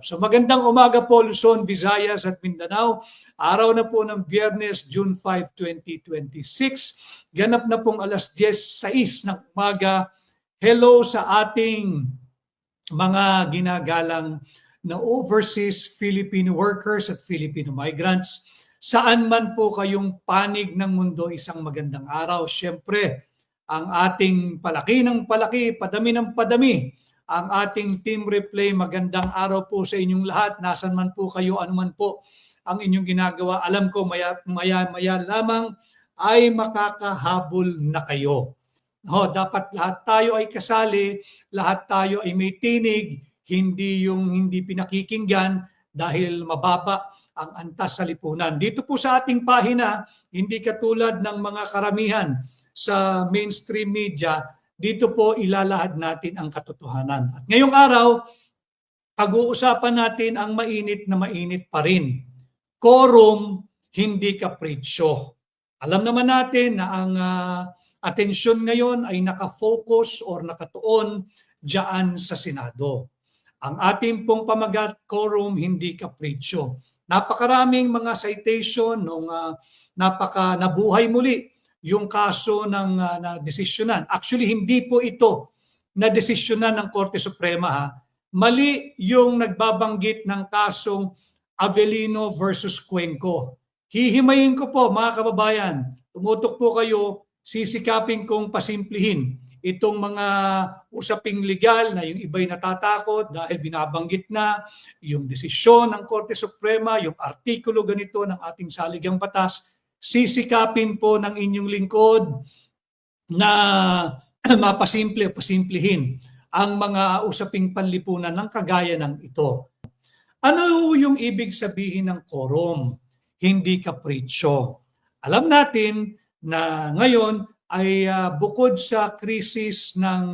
So magandang umaga po Luzon, Visayas at Mindanao. Araw na po ng Biyernes, June 5, 2026. Ganap na pong alas 10:06 ng umaga. Hello sa ating mga ginagalang na overseas Filipino workers at Filipino migrants. Saan man po kayong panig ng mundo, isang magandang araw. Siyempre, ang ating palaki ng palaki, padami ng padami, ang ating Team Replay, magandang araw po sa inyong lahat. Nasaan man po kayo, anuman po ang inyong ginagawa. Alam ko maya lamang ay makakahabol na kayo. Dapat lahat tayo ay kasali, lahat tayo ay may tinig, hindi yung hindi pinakikinggan dahil mababa ang antas sa lipunan. Dito po sa ating pahina, hindi katulad ng mga karamihan sa mainstream media, dito po ilalahad natin ang katotohanan. At ngayong araw, pag-uusapan natin ang mainit na mainit pa rin. Quorum, hindi kapritsyo. Alam naman natin na ang atensyon ngayon ay nakafocus or nakatuon diyan sa Senado. Ang ating pong pamagat, quorum, hindi kapritsyo. Napakaraming mga citation nung nabuhay muli yung kaso ng na-desisyonan. Actually, hindi po ito na-desisyonan ng Korte Suprema. Mali yung nagbabanggit ng kasong Avellino versus Cuenco. Hihimayin ko po mga kababayan, tumutok po kayo, sisikapin kong pasimplihin itong mga usaping legal na yung iba'y natatakot dahil binabanggit na yung desisyon ng Korte Suprema, yung artikulo ganito ng ating saligang batas. Sisikapin po ng inyong lingkod na mapasimple o pasimplihin ang mga usaping panlipunan ng kagaya ng ito. Ano yung ibig sabihin ng quorum? Hindi kapritsyo. Alam natin na ngayon ay bukod sa krisis ng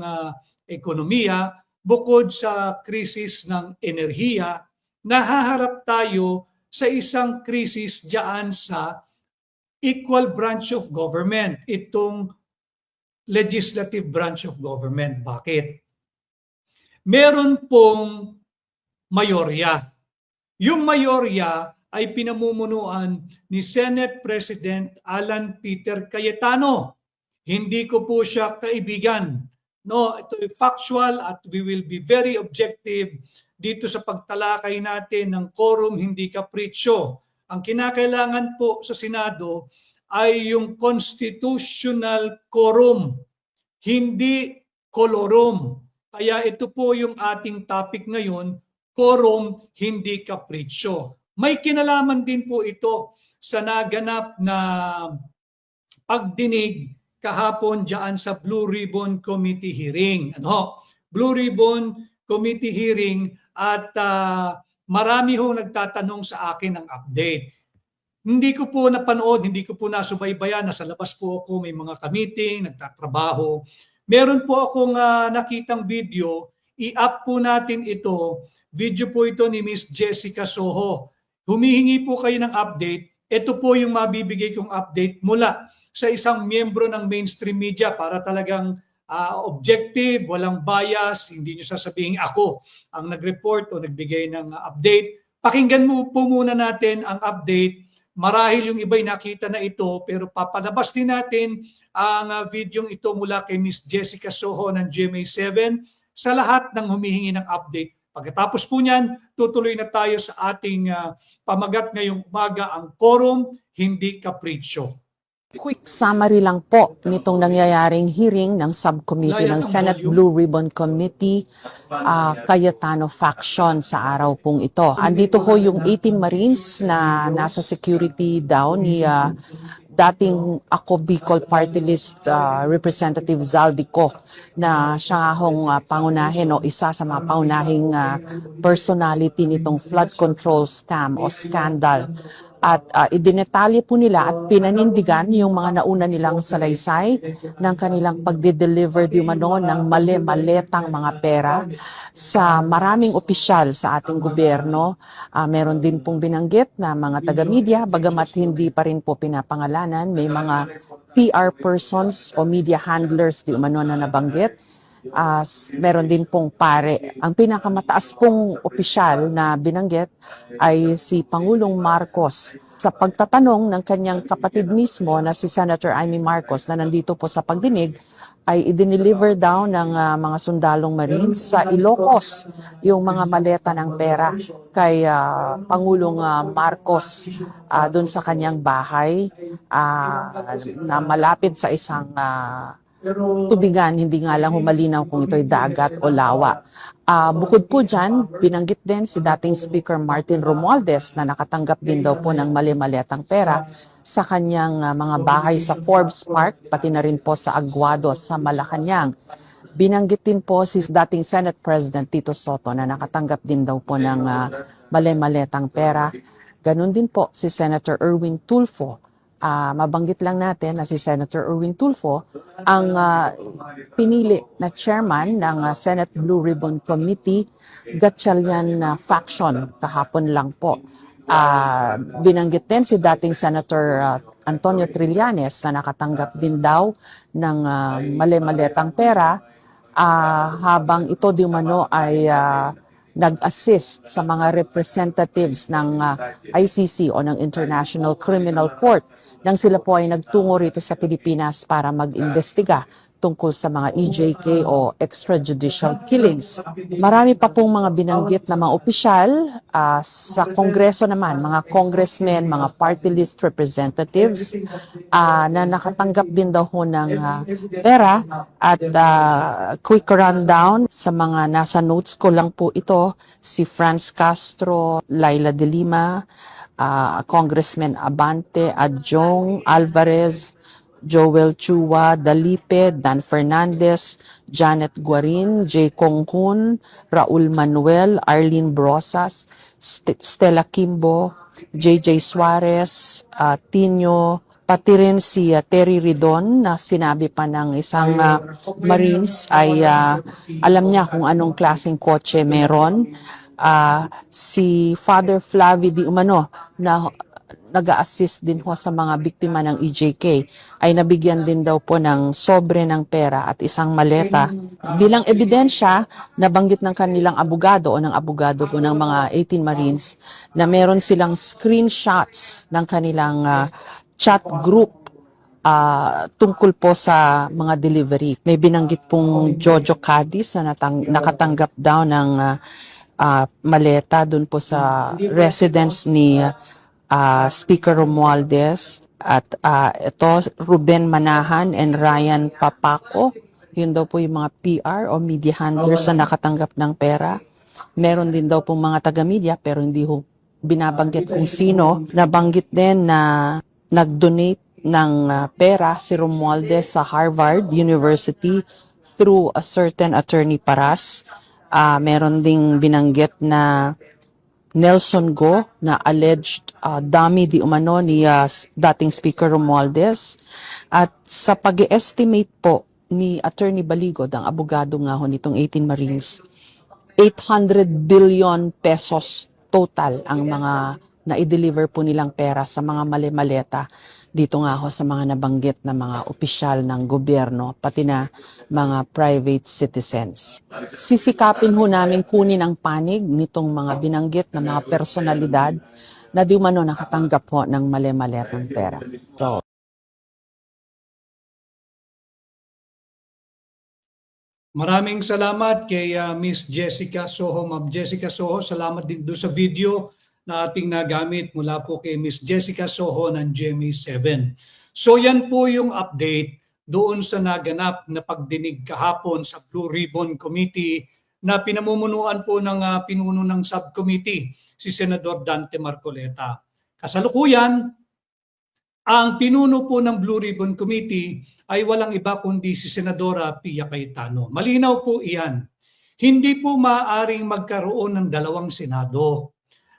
ekonomiya, bukod sa krisis ng enerhiya, nahaharap tayo sa isang krisis diyan sa equal branch of government, itong legislative branch of government. Bakit? Meron pong mayorya. Yung mayorya ay pinamumunuan ni Senate President Alan Peter Cayetano. Hindi ko po siya kaibigan. No, ito ay factual at we will be very objective dito sa pagtalakay natin ng quorum, hindi kapritsyo. Ang kinakailangan po sa Senado ay yung constitutional quorum, hindi kolorum. Kaya ito po yung ating topic ngayon, quorum, hindi kapritsyo. May kinalaman din po ito sa naganap na pagdinig kahapon diyan sa Blue Ribbon Committee hearing. Blue Ribbon Committee hearing at marami ho nagtatanong sa akin ng update. Hindi ko po napanood, hindi ko po nasubaybayan. Nasa labas po ako, may mga ka-meeting, nagtatrabaho. Meron po akong nakitang video. I-up po natin ito. Video po ito ni Miss Jessica Soho. Humihingi po kayo ng update. Ito po yung mabibigay kong update mula sa isang miyembro ng mainstream media para talagang objective, walang bias, hindi nyo sasabihin ako ang nag-report o nagbigay ng update. Pakinggan mo po muna natin ang update. Marahil yung iba'y nakita na ito, pero papalabas din natin ang video ito mula kay Miss Jessica Soho ng GMA7 sa lahat ng humihingi ng update. Pagkatapos po niyan, tutuloy na tayo sa ating pamagat ngayong umaga, ang quorum, hindi kapritsyo. Quick summary lang po nitong nangyayaring hearing ng subcommittee ng Senate Blue Ribbon Committee, Cayetano faction sa araw pong ito. Andito ho yung 18 Marines na nasa security daw ni dating ako Bicol Party List Representative Zaldico na siya hong pangunahin o isa sa mga paunahing personality nitong flood control scam o scandal. At idinetalye po nila at pinanindigan yung mga nauna nilang salaysay ng kanilang pagde-deliver di umano ng mali-maletang mga pera sa maraming opisyal sa ating gobyerno. Meron din pong binanggit na mga taga-media, bagamat hindi pa rin po pinapangalanan, may mga PR persons o media handlers di umano na nabanggit Meron din pong pare. Ang pinakamataas pong opisyal na binanggit ay si Pangulong Marcos. Sa pagtatanong ng kanyang kapatid mismo na si Senator Amy Marcos na nandito po sa pagdinig, ay idineliver daw ng mga sundalong Marines sa Ilocos yung mga maleta ng pera kay Pangulong Marcos doon sa kanyang bahay na malapit sa isang tubigan, hindi nga lang humalinaw kung ito'y dagat o lawa. Bukod po dyan, binanggit din si dating Speaker Martin Romualdez na nakatanggap din daw po ng mali-maliatang pera sa kanyang mga bahay sa Forbes Park, pati na rin po sa Aguados sa Malacanang. Binanggit din po si dating Senate President Tito Soto na nakatanggap din daw po ng mali-maliatang pera. Ganon din po si Senator Erwin Tulfo. Mabanggit lang natin na si Senator Erwin Tulfo ang pinili na chairman ng Senate Blue Ribbon Committee, Gatchalian faction kahapon lang po. Binanggit din si dating Senator Antonio Trillanes na nakatanggap din daw ng mali-maliatang pera habang ito di umano ay nag-assist sa mga representatives ng ICC o ng International Criminal Court nang sila po ay nagtungo rito sa Pilipinas para mag-imbestiga tungkol sa mga EJK o extrajudicial killings. Marami pa pong mga binanggit na mga opisyal sa Kongreso naman, mga congressmen, mga party list representatives na nakatanggap din daw ho ng pera at quick rundown sa mga nasa notes ko lang po ito, si Franz Castro, Laila de Lima, Congressman Abante, Adjong, Alvarez, Joel Chua, Dalipe, Dan Fernandez, Janet Guarin, J. Conghun, Raul Manuel, Arlene Brosas, Stella Kimbo, JJ Suarez, Tino, pati rin si Terry Ridon na sinabi pa ng isang Marines ay alam niya kung anong klaseng kotse meron. Si Father Flavi Di Umano na nag-a-assist din ho sa mga biktima ng EJK ay nabigyan din daw po ng sobre ng pera at isang maleta. Bilang ebidensya, nabanggit ng kanilang abogado o ng abogado po ng mga 18 Marines na meron silang screenshots ng kanilang chat group tungkol po sa mga delivery. May binanggit pong Jojo Cadiz na nakatanggap daw ng maleta dun po sa residence ni Speaker Romualdez at ito Ruben Manahan and Ryan Papaco. Yun daw po yung mga PR o media handlers na nakatanggap ng pera. Meron din daw pong mga taga-media pero hindi ho binabanggit kung sino. Nabanggit din na nag-donate ng pera si Romualdez sa Harvard University through a certain attorney Paras. Meron ding binanggit na Nelson Go na alleged dummy di umano ni dating Speaker Romualdez. At sa pag-estimate po ni Attorney Baligod, ang abogado nga ho nitong 18 Marines, 800 billion pesos total ang mga na-deliver po nilang pera sa mga mali-maleta dito nga ho sa mga nabanggit na mga opisyal ng gobyerno, pati na mga private citizens. Sisikapin ho namin kunin ang panig nitong mga binanggit na mga personalidad na di umano nakatanggap po ng mali-maletang pera. So, maraming salamat kay Miss Jessica Soho. Ma'am Jessica Soho, salamat din doon sa video na ating nagamit mula po kay Miss Jessica Soho ng GMA7. So yan po yung update doon sa naganap na pagdinig kahapon sa Blue Ribbon Committee na pinamumunuan po ng pinuno ng subcommittee, si Senador Dante Marcoleta. Kasalukuyan, ang pinuno po ng Blue Ribbon Committee ay walang iba kundi si Senadora Pia Cayetano. Malinaw po iyan. Hindi po maaaring magkaroon ng dalawang Senado.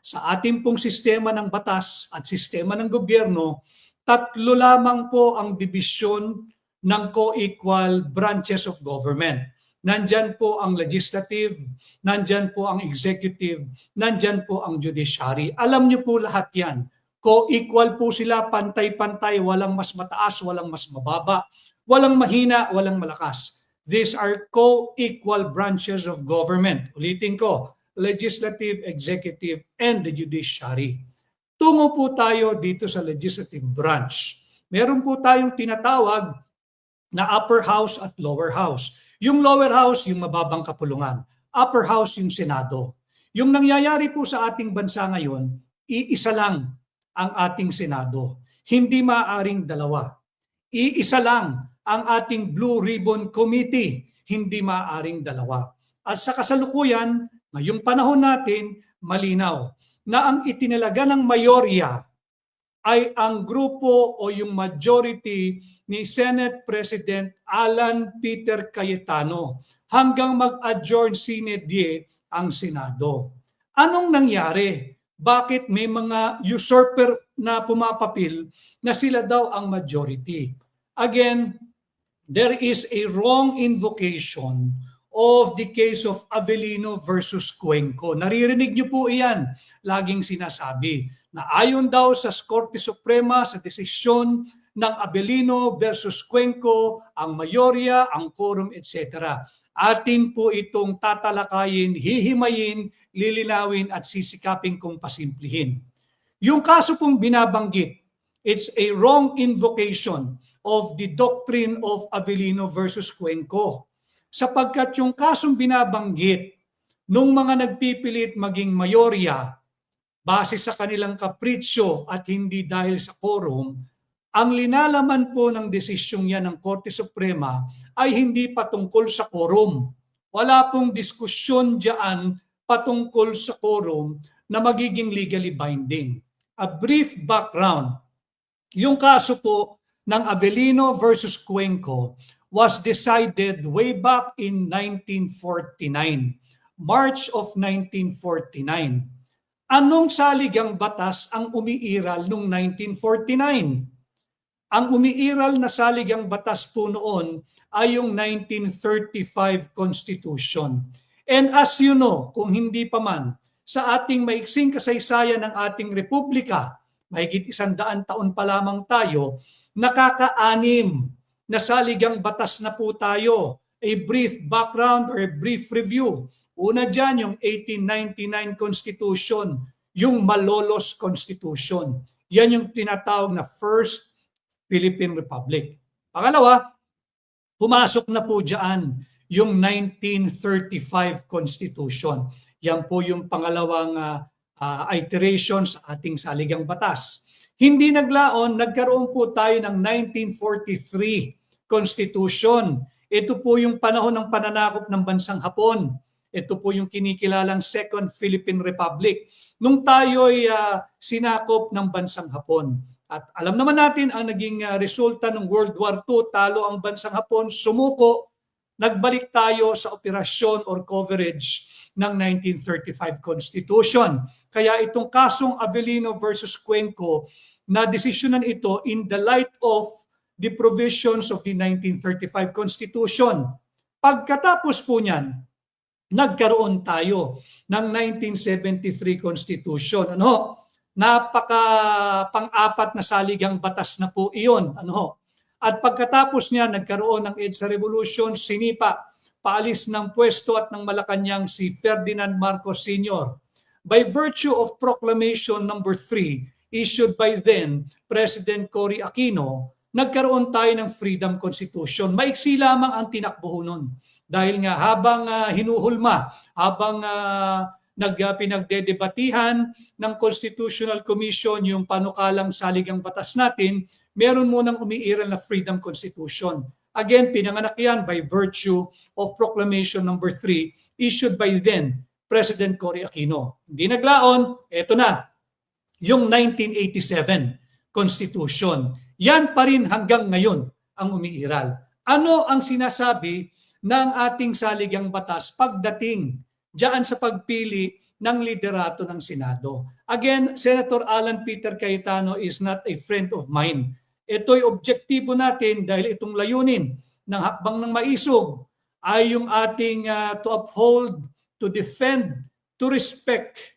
Sa ating pong sistema ng batas at sistema ng gobyerno, tatlo lamang po ang dibisyon ng co-equal branches of government. Nandyan po ang legislative, nandyan po ang executive, nandyan po ang judiciary. Alam niyo po lahat yan. Co-equal po sila, pantay-pantay, walang mas mataas, walang mas mababa, walang mahina, walang malakas. These are co-equal branches of government. Ulitin ko, legislative, executive, and the judiciary. Tungo po tayo dito sa legislative branch. Meron po tayong tinatawag na upper house at lower house. Yung lower house, yung mababang kapulungan. Upper house, yung Senado. Yung nangyayari po sa ating bansa ngayon, iisa lang ang ating Senado. Hindi maaaring dalawa. Iisa lang ang ating Blue Ribbon Committee, hindi maaaring dalawa. At sa kasalukuyan, ngayong panahon natin, malinaw na ang itinalaga ng mayorya ay ang grupo o yung majority ni Senate President Alan Peter Cayetano hanggang mag-adjourn sine die ang Senado. Anong nangyari? Bakit may mga usurper na pumapapil na sila daw ang majority? Again, there is a wrong invocation of the case of Avellino versus Cuenco. Naririnig niyo po iyan. Laging sinasabi na ayon daw sa Korte Suprema sa desisyon ng Avellino versus Cuenco, ang mayorya, ang quorum, etc. Atin po itong tatalakayin, hihimayin, lilinawin at sisikapin kong pasimplihin. Yung kaso pong binabanggit, it's a wrong invocation of the doctrine of Avellino versus Cuenco. Sapagkat yung kasong binabanggit nung mga nagpipilit maging mayorya base sa kanilang kapritsyo at hindi dahil sa quorum, ang linalaman po ng desisyong yan ng Korte Suprema ay hindi patungkol sa quorum. Wala pong diskusyon diyan patungkol sa quorum na magiging legally binding. A brief background. Yung kaso po ng Avellino versus Cuenco was decided way back in 1949, March of 1949. Anong saligang batas ang umiiral noong 1949? Ang umiiral na saligang batas po noon ay yung 1935 Constitution. And as you know, kung hindi pa man, sa ating maiksing kasaysayan ng ating republika, mahigit 100 taon pa lamang tayo, nakaka-anim na saligang batas na po tayo. A brief background or a brief review. Una dyan, yung 1899 Constitution, yung Malolos Constitution. Yan yung tinatawag na First Philippine Republic. Pangalawa, pumasok na po dyan yung 1935 Constitution. Yan po yung pangalawang iteration sa ating saligang batas. Hindi naglaon, nagkaroon po tayo ng 1943 Constitution. Ito po yung panahon ng pananakop ng bansang Hapon. Ito po yung kinikilalang Second Philippine Republic. Nung tayo ay sinakop ng bansang Hapon. At alam naman natin ang naging resulta ng World War II, talo ang bansang Hapon, sumuko, nagbalik tayo sa operasyon or coverage ng 1935 Constitution. Kaya itong kasong Avellino versus Cuenco, na desisyonan ito in the light of the provisions of the 1935 Constitution. Pagkatapos po niyan, nagkaroon tayo ng 1973 Constitution. Napaka pang-apat na saligang batas na po iyon. At pagkatapos niya, nagkaroon ng EDSA Revolution, sinipa, paalis ng pwesto at ng Malacanang si Ferdinand Marcos Sr. By virtue of Proclamation number 3, issued by then President Cory Aquino, nagkaroon tayo ng Freedom Constitution. Maiksi lamang ang tinakbo nun. Dahil nga habang hinuhulma, habang pinagdedebatihan ng Constitutional Commission yung panukalang saligang batas natin, meron munang umiiral na Freedom Constitution. Again, pinanganak yan by virtue of Proclamation number 3 issued by then President Cory Aquino. Hindi naglaon, eto na, yung 1987 Constitution. Yan pa rin hanggang ngayon ang umiiral. Ano ang sinasabi ng ating saligang batas pagdating diyan sa pagpili ng liderato ng Senado? Again, Senator Alan Peter Cayetano is not a friend of mine. Ito'y objektibo natin dahil itong layunin ng hakbang ng maisog ay yung ating to uphold, to defend, to respect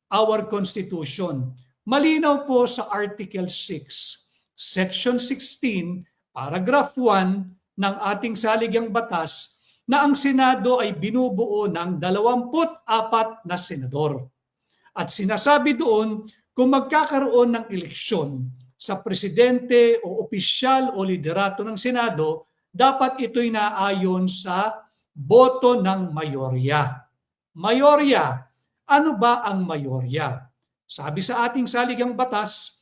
our Constitution. Malinaw po sa Article 6, Section 16, Paragraph 1 ng ating saligang batas na ang Senado ay binubuo ng 24 na senador. At sinasabi doon kung magkakaroon ng eleksyon sa presidente o opisyal o liderato ng Senado, dapat ito'y naayon sa boto ng mayorya. Mayorya, ano ba ang mayorya? Sabi sa ating saligang batas,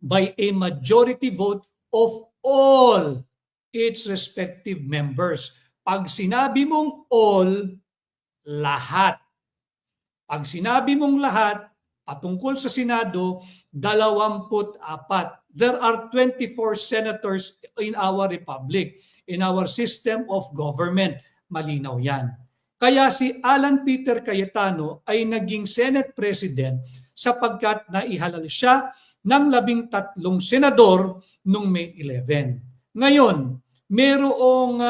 by a majority vote of all its respective members. Pag sinabi mong all, lahat. Pag sinabi mong lahat, patungkol sa Senado, 24. There are 24 senators in our republic, in our system of government. Malinaw yan. Kaya si Alan Peter Cayetano ay naging Senate President sapagkat naihalal siya ng 13 senador noong May 11. Ngayon, merong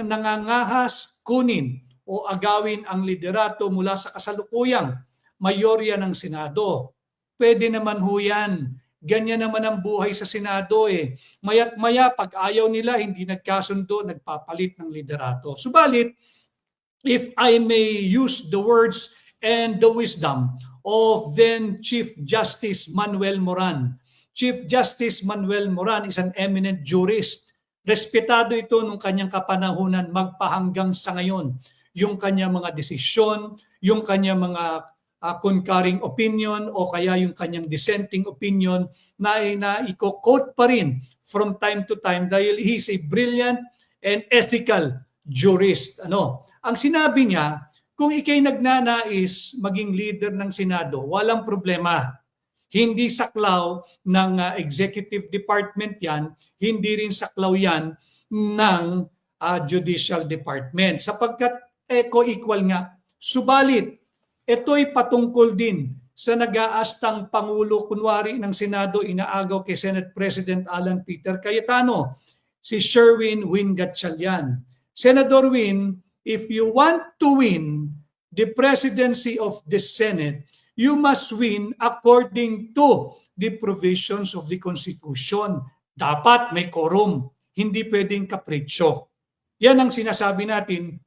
nangangahas kunin o agawin ang liderato mula sa kasalukuyang mayorya ng Senado. Pwede naman ho yan. Ganyan naman ang buhay sa Senado eh. Maya't maya, pag ayaw nila, hindi nagkasundo, nagpapalit ng liderato. Subalit, if I may use the words and the wisdom of then Chief Justice Manuel Moran. Chief Justice Manuel Moran is an eminent jurist. Respetado ito nung kanyang kapanahunan magpahanggang sa ngayon. Yung kanyang mga desisyon, yung kanyang mga concurring opinion o kaya yung kanyang dissenting opinion na i-quote pa rin from time to time dahil he's a brilliant and ethical jurist. Ang sinabi niya, kung ikay nagnanais maging leader ng Senado, walang problema. Hindi saklaw ng executive department yan, hindi rin saklaw yan ng judicial department. Sapagkat eco-equal nga. Subalit, ito'y patungkol din sa nag-aastang Pangulo, kunwari ng Senado, inaagaw kay Senate President Alan Peter Cayetano, si Sherwin Win Gatchalian. Senator Win, if you want to win the presidency of the Senate, you must win according to the provisions of the Constitution. Dapat may quorum, hindi pwedeng kapritsyo. Yan ang sinasabi natin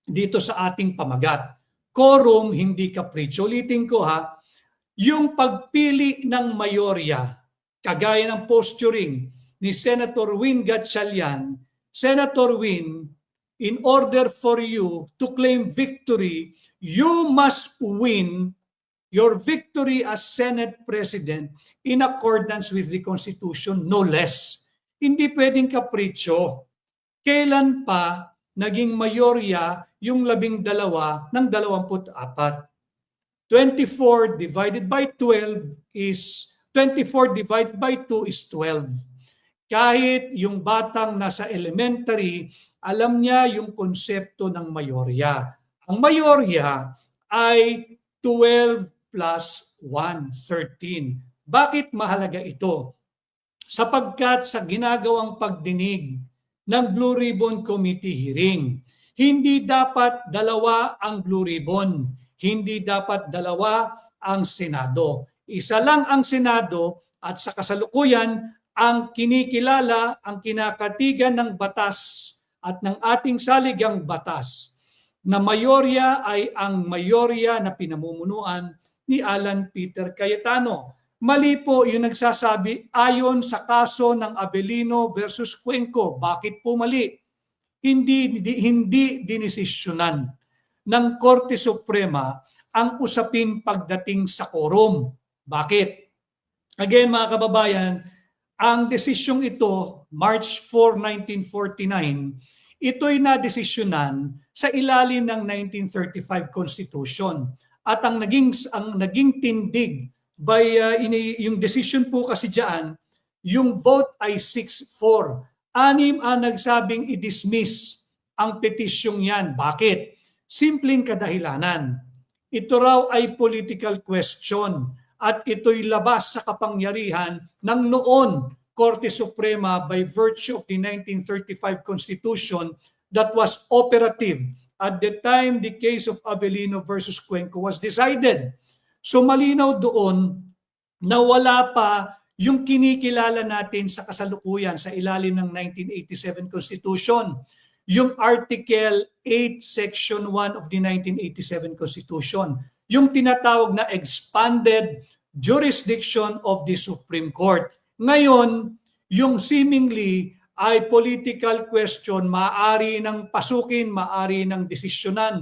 dito sa ating pamagat. Quorum, hindi kapritsyo. Ulitin ko yung pagpili ng mayorya, kagaya ng posturing ni Senator Win Gatchalian, Senator Win, in order for you to claim victory, you must win your victory as Senate President in accordance with the Constitution, no less. Hindi pwedeng kapritsyo. Kailan pa naging mayorya yung 12 ng 24? 24 divided by 12 is 24 divided by 2 is 12. Kahit yung batang nasa elementary, alam niya yung konsepto ng mayorya. Ang mayorya ay 12 plus 1, 13. Bakit mahalaga ito? Sapagkat sa ginagawang pagdinig ng Blue Ribbon Committee hearing, hindi dapat dalawa ang Blue Ribbon, hindi dapat dalawa ang Senado. Isa lang ang Senado at sa kasalukuyan ang kinikilala, ang kinakatigan ng batas at ng ating saligang batas na mayorya ay ang mayorya na pinamumunuan ni Alan Peter Cayetano. Mali po yung nagsasabi ayon sa kaso ng Abelino versus Cuenco. Bakit po mali? Hindi dinesisyonan ng Korte Suprema ang usapin pagdating sa quorum. Bakit? Again mga kababayan, ang desisyong ito, March 4, 1949, ito'y nadesisyonan sa ilalim ng 1935 Constitution. At ang naging tindig by yung decision po kasi diyan, yung vote ay 6-4. 6 ang nagsabing i-dismiss ang petisyong yan. Bakit? Simpleng kadahilanan. Ito raw ay political question at ito'y labas sa kapangyarihan ng noon Korte Suprema by virtue of the 1935 Constitution that was operative at the time the case of Abelino versus Cuenco was decided. So malinaw doon na wala pa yung kinikilala natin sa kasalukuyan sa ilalim ng 1987 Constitution, yung Article 8, Section 1 of the 1987 Constitution, yung tinatawag na expanded jurisdiction of the Supreme Court. Ngayon, yung seemingly ay political question, maaari ng pasukin, maaari ng desisyonan,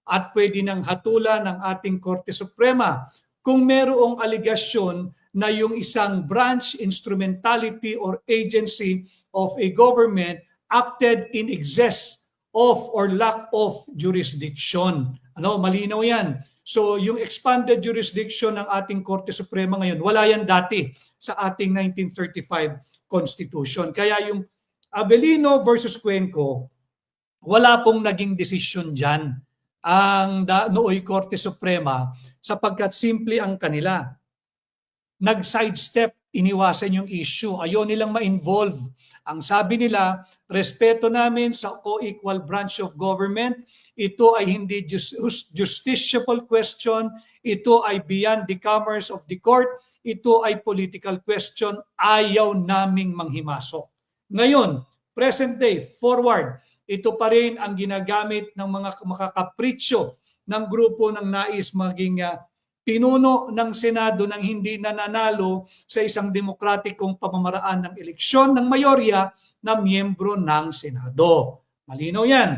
at pwede ng hatulan ng ating Korte Suprema kung merong aligasyon na yung isang branch, instrumentality, or agency of a government acted in excess of or lack of jurisdiction. Malinaw yan. So yung expanded jurisdiction ng ating Korte Suprema ngayon, wala yan dati sa ating 1935 Constitution. Kaya yung Avellino versus Cuenco, wala pong naging desisyon dyan ang nooy Korte Suprema sapagkat simple ang kanila. Nag-sidestep, iniwasan yung issue. Ayaw nilang ma-involve. Ang sabi nila, respeto namin sa co-equal branch of government. Ito ay hindi justiciable question. Ito ay beyond the commerce of the court. Ito ay political question. Ayaw naming manghimasok. Ngayon, present day, forward, ito pa rin ang ginagamit ng mga makakapritsyo ng grupo ng nais maging pinuno ng Senado nang hindi nananalo sa isang demokratikong pamamaraan ng eleksyon ng mayorya na miyembro ng Senado. Malinaw yan.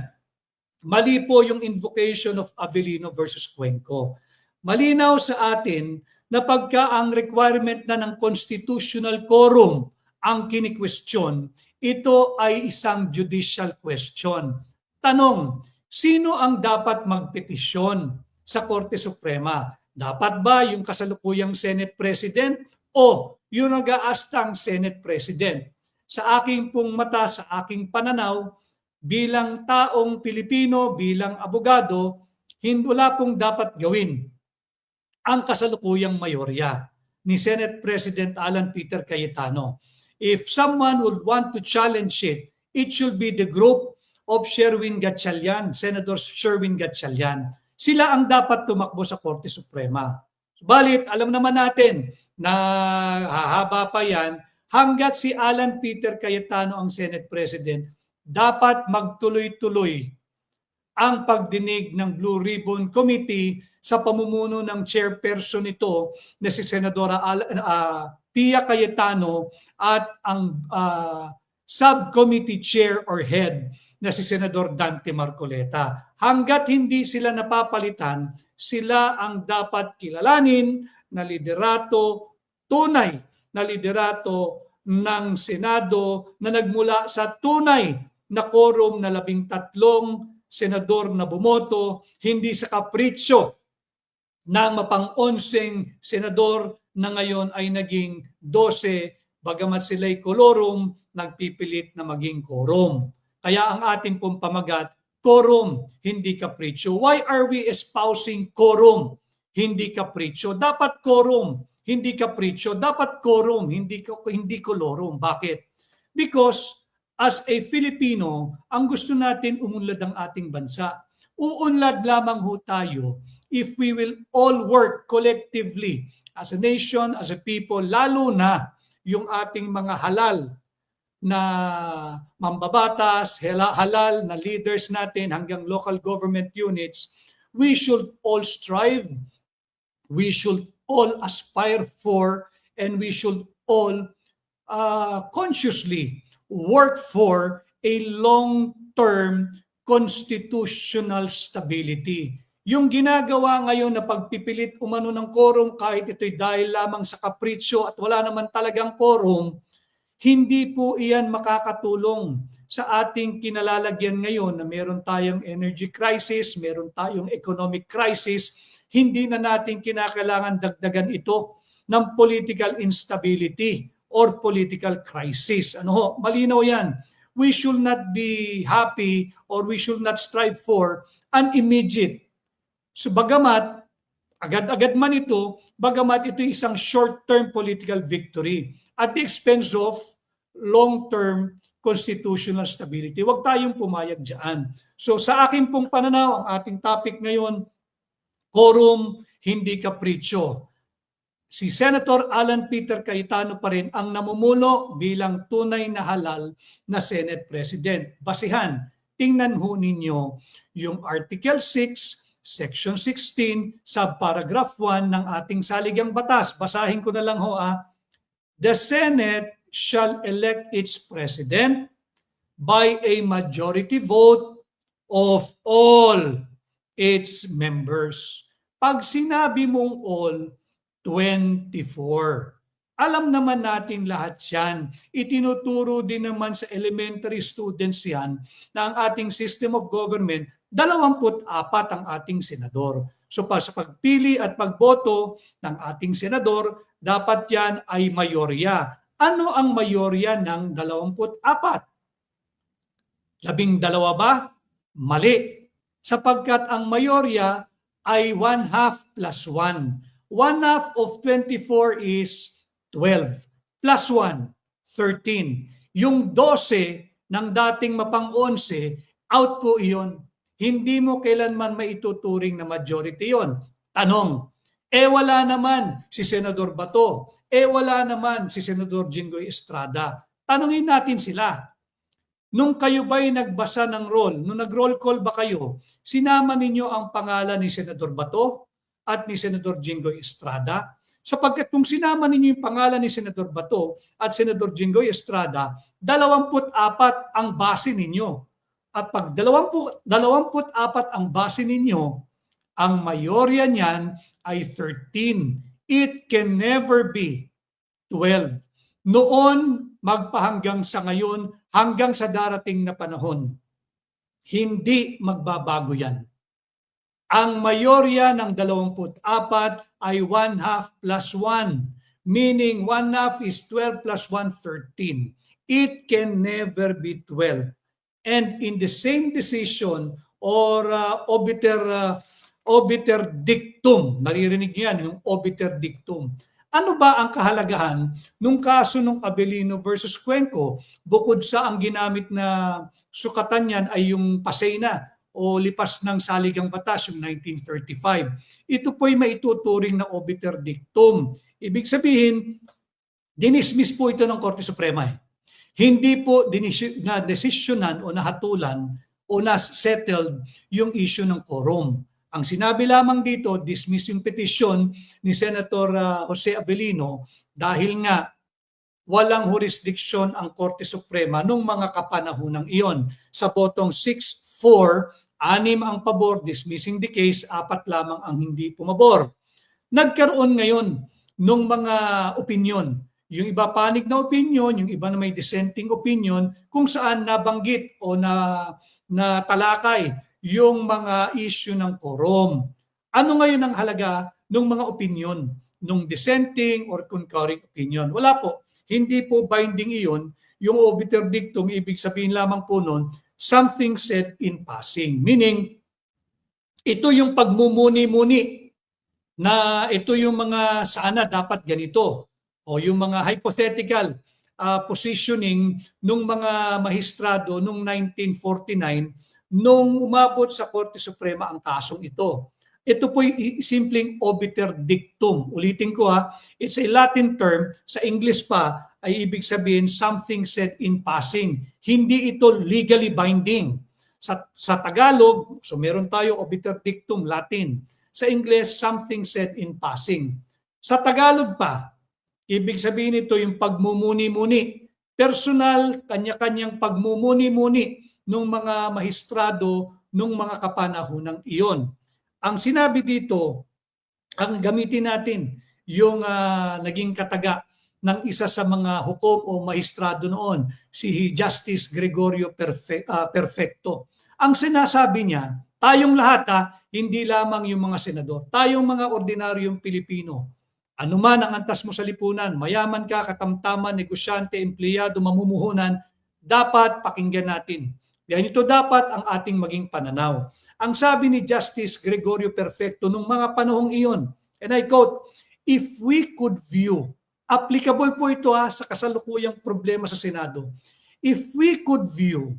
Mali po yung invocation of Avellino versus Cuenco. Malinaw sa atin na pagka ang requirement na ng constitutional quorum ang kini-question, ito ay isang judicial question. Tanong, sino ang dapat magpetisyon sa Korte Suprema? Dapat ba yung kasalukuyang Senate President o yung nag-aastang Senate President? Sa aking pong mata, sa aking pananaw, bilang taong Pilipino, bilang abogado, wala pong dapat gawin ang kasalukuyang mayorya ni Senate President Alan Peter Cayetano. If someone would want to challenge it, it should be the group of Sherwin Gatchalian, Senator Sherwin Gatchalian. Sila ang dapat tumakbo sa Korte Suprema. Balit, alam naman natin na hahaba pa yan, hanggat si Alan Peter Cayetano ang Senate President, dapat magtuloy-tuloy ang pagdinig ng Blue Ribbon Committee sa pamumuno ng chairperson nito na si Senadora Pia Cayetano at ang subcommittee chair or head na si Senador Dante Marcoleta. Hanggat hindi sila napapalitan, sila ang dapat kilalanin na liderato, tunay na liderato ng Senado na nagmula sa tunay na quorum na 13 senador na bumoto, hindi sa kapritsyo ng mapang-onseng senador na ngayon ay naging 12, bagamat sila'y kolorum, nagpipilit na maging quorum. Kaya ang ating pong pamagat, quorum, hindi kapritsyo. Why are we espousing quorum, hindi kapritsyo? Dapat quorum, hindi kapritsyo. Dapat quorum, hindi kolorum. Bakit? Because as a Filipino, ang gusto natin umunlad ang ating bansa. Uunlad lamang ho tayo if we will all work collectively as a nation, as a people, lalo na yung ating mga halal na mambabatas, halal na leaders natin hanggang local government units, we should all strive, we should all aspire for, and we should all consciously work for a long-term constitutional stability. Yung ginagawa ngayon na pagpipilit umano ng quorum kahit ito'y dahil lamang sa kapritsyo at wala naman talagang quorum, hindi po iyan makakatulong sa ating kinalalagyan ngayon na meron tayong energy crisis, meron tayong economic crisis. Hindi na natin kinakailangan dagdagan ito ng political instability or political crisis. Malinaw yan. We should not be happy or we should not strive for an immediate. So bagamat, agad-agad man ito, bagamat ito isang short-term political victory at the expense of long-term constitutional stability. Huwag tayong pumayag dyan. So sa akin pong pananaw, ang ating topic ngayon, quorum, hindi kapritsyo. si Senator Alan Peter Cayetano pa rin ang namumuno bilang tunay na halal na Senate President. Basihan, tingnan ho ninyo yung Article 6, Section 16, subparagraph 1 ng ating saligang batas. Basahin ko na lang ho. The Senate shall elect its President by a majority vote of all its members. Pag sinabi mong all, 24. Alam naman natin lahat yan. Itinuturo din naman sa elementary students yan na ang ating system of government, 24 ang ating senador. So sa pagpili at pagboto ng ating senador, dapat yan ay mayorya. Ano ang mayorya ng 24? 12 ba? Mali. Sapagkat ang mayorya ay 1/2 plus 1. 1/2 of 24 is 12. Plus 1, 13. Yung 12 ng dating mapang-11, out po iyon. Hindi mo kailanman maituturing na majority yon. Tanong, wala naman si Senador Bato. Wala naman si Senador Jinggoy Estrada. Tanungin natin sila. Nung kayo ba'y nagbasa ng roll, nung nag-roll call ba kayo, sinama ninyo ang pangalan ni Senador Bato at ni Senador Jinggoy Estrada? Sapagkat kung sinama ninyo yung pangalan ni Senador Bato at Senador Jinggoy Estrada, 24 ang base ninyo. At pag 24 ang base ninyo, ang mayorya niyan ay 13. It can never be 12. Noon, magpahanggang sa ngayon, hanggang sa darating na panahon, hindi magbabago yan. Ang mayorya ng 24 ay 1/2 plus 1, meaning 1/2 is 12 plus 1, 13. It can never be 12. And in the same decision or obiter dictum, naririnig niyo yan, yung obiter dictum. Ano ba ang kahalagahan nung kaso ng Abelino versus Cuenco? Bukod sa ang ginamit na sukatan niyan ay yung pasena o lipas ng saligang batas, yung 1935. Ito po'y maituturing na obiter dictum. Ibig sabihin, dinismiss po ito ng Korte Suprema. Hindi po na-desisyonan o nahatulan o na-settled yung issue ng quorum. Ang sinabi lamang dito, dismiss yung petisyon ni Senator Jose Abelino dahil nga walang jurisdiction ang Korte Suprema nung mga kapanahonang iyon. Sa botong 6-4, 6 ang pabor, dismissing the case, 4 lamang ang hindi pumabor. Nagkaroon ngayon nung mga opinyon. Yung iba panig na opinyon, yung iba na may dissenting opinion, kung saan nabanggit o na talakay yung mga issue ng quorum. Ano ngayon ang halaga ng mga opinion, nung dissenting or concurring opinion? Wala po. Hindi po binding iyon. Yung obiter dictum, ibig sabihin lamang po nun, something said in passing. Meaning, ito yung pagmumuni-muni na ito yung mga sana dapat ganito. O yung mga hypothetical positioning nung mga mahistrado nung 1949 nung umabot sa Korte Suprema ang kasong ito. Ito po'y simpleng obiter dictum. Ulitin ko it's a Latin term. Sa English pa ay ibig sabihin something said in passing. Hindi ito legally binding. Sa Tagalog, so meron tayo obiter dictum, Latin. Sa English, something said in passing. Sa Tagalog pa, ibig sabihin ito yung pagmumuni-muni. Personal, kanya-kanyang pagmumuni-muni ng mga mahistrado nung mga kapanahonang iyon. Ang sinabi dito, ang gamitin natin yung naging kataga ng isa sa mga hukom o mahistrado noon, si Justice Gregorio Perfecto. Ang sinasabi niya, tayong lahat hindi lamang yung mga senador, tayong mga ordinaryong Pilipino, anuman ang antas mo sa lipunan, mayaman ka, katamtaman, negosyante, empleyado, mamumuhunan, dapat pakinggan natin. Ganito dapat ang ating maging pananaw. Ang sabi ni Justice Gregorio Perfecto nung mga panahong iyon, and I quote, if we could view, applicable po ito sa kasalukuyang problema sa Senado, if we could view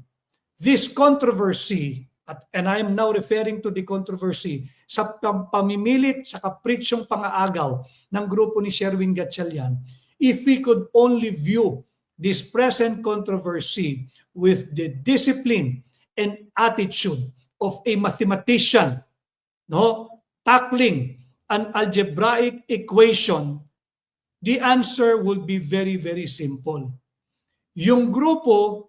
this controversy and I am now referring to the controversy sa pamimilit sa kapritsyong pangaagaw ng grupo ni Sherwin Gatchalian, if we could only view this present controversy with the discipline and attitude of a mathematician, no, tackling an algebraic equation, the answer would be very, very simple. Yung grupo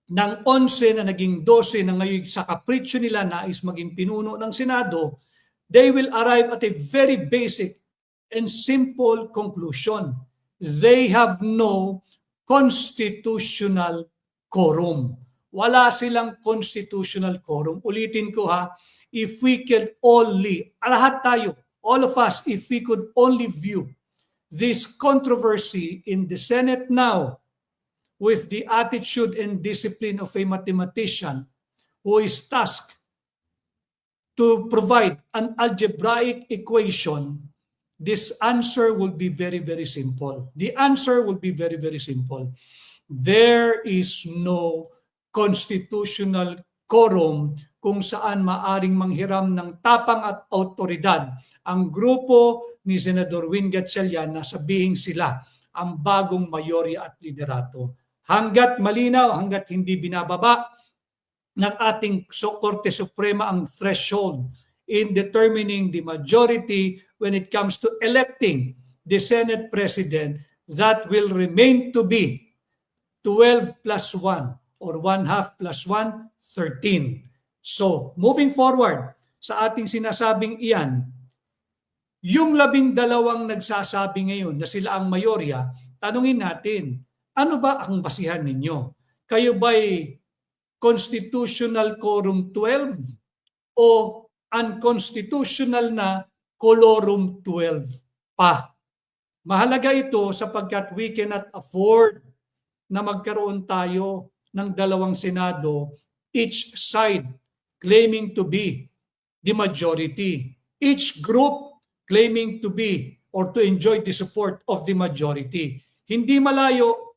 ng 11 na naging 12 na ngayon sa kapritsyo nila nais maging pinuno ng Senado, they will arrive at a very basic and simple conclusion. They have no constitutional quorum. Wala silang constitutional quorum. Ulitin ko ha, if we could only, lahat tayo, all of us, if we could only view this controversy in the Senate now with the attitude and discipline of a mathematician who is tasked to provide an algebraic equation, this answer will be very, very simple. The answer will be very, very simple. There is no constitutional quorum kung saan maaring manghiram ng tapang at autoridad ang grupo ni Senador Win Gatchalian na sabihin sila ang bagong mayorya at liderato. Hanggat malinaw, hanggat hindi binababa ng ating Korte Suprema ang threshold in determining the majority when it comes to electing the Senate President, that will remain to be 12 plus 1 or 1/2 plus 1, 13. So, moving forward sa ating sinasabing iyan, yung 12 nagsasabi ngayon na sila ang mayorya, tanungin natin, ano ba ang basihan ninyo? Kayo ba'y constitutional quorum 12 o unconstitutional na quorum 12 pa? Mahalaga ito sapagkat we cannot afford na magkaroon tayo ng dalawang Senado, each side claiming to be the majority, each group claiming to be or to enjoy the support of the majority. Hindi malayo